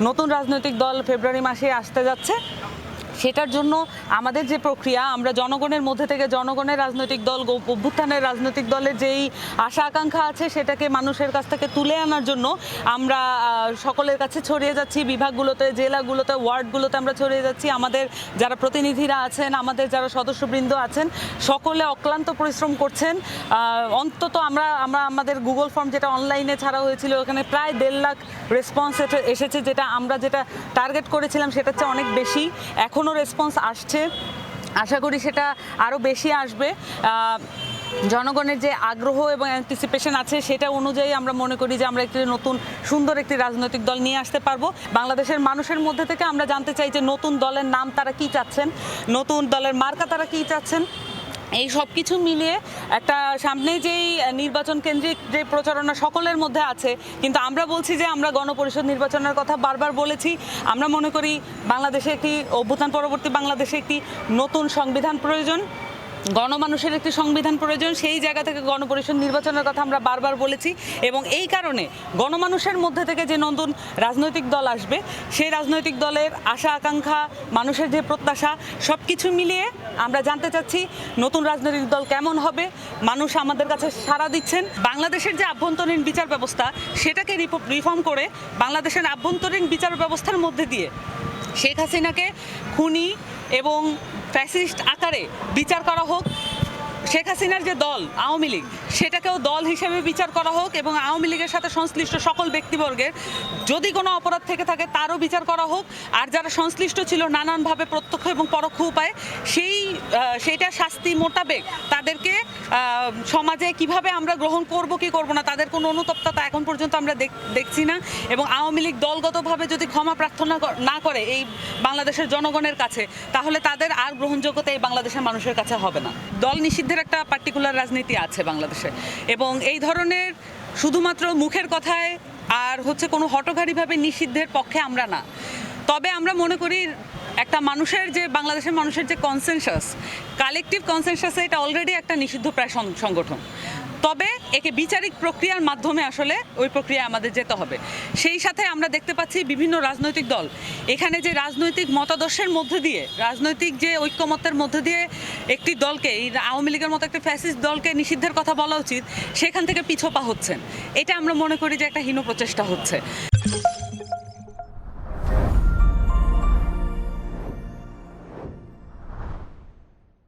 নতুন রাজনৈতিক দল ফেব্রুয়ারি মাসে আসতে যাচ্ছে। সেটার জন্য আমাদের যে প্রক্রিয়া, আমরা জনগণের মধ্যে থেকে জনগণের রাজনৈতিক দল, অভ্যুত্থানের রাজনৈতিক দলের যেই আশা আকাঙ্ক্ষা আছে সেটাকে মানুষের কাছ থেকে তুলে আনার জন্য আমরা সকলের কাছে ছড়িয়ে যাচ্ছি, বিভাগগুলোতে, জেলাগুলোতে, ওয়ার্ডগুলোতে আমরা ছড়িয়ে যাচ্ছি। আমাদের যারা প্রতিনিধিরা আছেন, আমাদের যারা সদস্যবৃন্দ আছেন, সকলে অক্লান্ত পরিশ্রম করছেন। অন্তত আমরা আমাদের গুগল ফর্ম যেটা অনলাইনে ছাড়া হয়েছিল, ওখানে প্রায় 1.5 লাখ রেসপন্স এসেছে, যেটা আমরা টার্গেট করেছিলাম সেটার চেয়ে অনেক বেশি। এখনও রেসপন্স আসছে, আশা করি সেটা আরও বেশি আসবে। জনগণের যে আগ্রহ এবং অ্যান্টিসিপেশন আছে সেটা অনুযায়ী আমরা মনে করি যে আমরা একটি নতুন সুন্দর একটি রাজনৈতিক দল নিয়ে আসতে পারবো। বাংলাদেশের মানুষের মধ্যে থেকে আমরা জানতে চাই যে নতুন দলের নাম তারা কি চাচ্ছেন, নতুন দলের মার্কা তারা কি চাচ্ছেন। এই সব কিছু মিলিয়ে একটা সামনে যেই নির্বাচন কেন্দ্রিক যে প্রচারণা সকলের মধ্যে আছে, কিন্তু আমরা বলছি যে আমরা গণপরিষদ নির্বাচনের কথা বারবার বলেছি। আমরা মনে করি বাংলাদেশে একটি অভ্যুত্থান পরবর্তী বাংলাদেশে একটি নতুন সংবিধান প্রয়োজন, গণমানুষের একটি সংবিধান প্রয়োজন। সেই জায়গা থেকে গণপরিষদ নির্বাচনের কথা আমরা বারবার বলেছি, এবং এই কারণে গণমানুষের মধ্যে থেকে যে নতুন রাজনৈতিক দল আসবে, সেই রাজনৈতিক দলের আশা আকাঙ্ক্ষা, মানুষের যে প্রত্যাশা, সব কিছু মিলিয়ে আমরা জানতে চাচ্ছি নতুন রাজনৈতিক দল কেমন হবে। মানুষ আমাদের কাছে সাড়া দিচ্ছেন। বাংলাদেশের যে আভ্যন্তরীণ বিচার ব্যবস্থা, সেটাকে রিফর্ম করে বাংলাদেশের আভ্যন্তরীণ বিচার ব্যবস্থার মধ্যে দিয়ে শেখ হাসিনাকে খুনি এবং ফ্যাসিস্ট আকারে বিচার করা হোক। শেখ হাসিনার যে দল আওয়ামী লীগ, সেটাকেও দল হিসেবে বিচার করা হোক, এবং আওয়ামী লীগের সাথে সংশ্লিষ্ট সকল ব্যক্তিবর্গের যদি কোনো অপরাধ থেকে থাকে তারও বিচার করা হোক। আর যারা সংশ্লিষ্ট ছিল নানানভাবে প্রত্যক্ষ এবং পরোক্ষ উপায়ে, সেইটা শাস্তি মোতাবেক তাদেরকে সমাজে কিভাবে আমরা গ্রহণ করব কি করব না, তাদের কোনো অনুতপ্ততা এখন পর্যন্ত আমরা দেখছি না। এবং আওয়ামী লীগ দলগতভাবে যদি ক্ষমা প্রার্থনা না করে এই বাংলাদেশের জনগণের কাছে, তাহলে তাদের আর গ্রহণযোগ্যতা এই বাংলাদেশের মানুষের কাছে হবে না। দল নিষিদ্ধের একটা পার্টিকুলার রাজনীতি আছে বাংলাদেশে, এবং এই ধরনের শুধুমাত্র মুখের কথায় আর কোনো হঠকারীভাবে নিষিদ্ধের পক্ষে আমরা না। তবে আমরা মনে করি একটা মানুষের যে বাংলাদেশের মানুষের যে কনসেনসাস, কালেকটিভ কনসেনসাসে এটা অলরেডি একটা নিষিদ্ধ প্রায় সংগঠন। তবে একে বিচারিক প্রক্রিয়ার মাধ্যমে আসলে ওই প্রক্রিয়ায় আমাদের যেতে হবে। সেই সাথে আমরা দেখতে পাচ্ছি বিভিন্ন রাজনৈতিক দল এখানে যে রাজনৈতিক মতাদর্শের মধ্যে দিয়ে, রাজনৈতিক যে ঐক্যমত্যের মধ্যে দিয়ে একটি দলকে, এই আওয়ামী লীগের মতো একটা ফ্যাসিস্ট দলকে নিষিদ্ধের কথা বলা উচিত, সেখান থেকে পিছপা হচ্ছেন। এটা আমরা মনে করি যে একটা হীন প্রচেষ্টা হচ্ছে।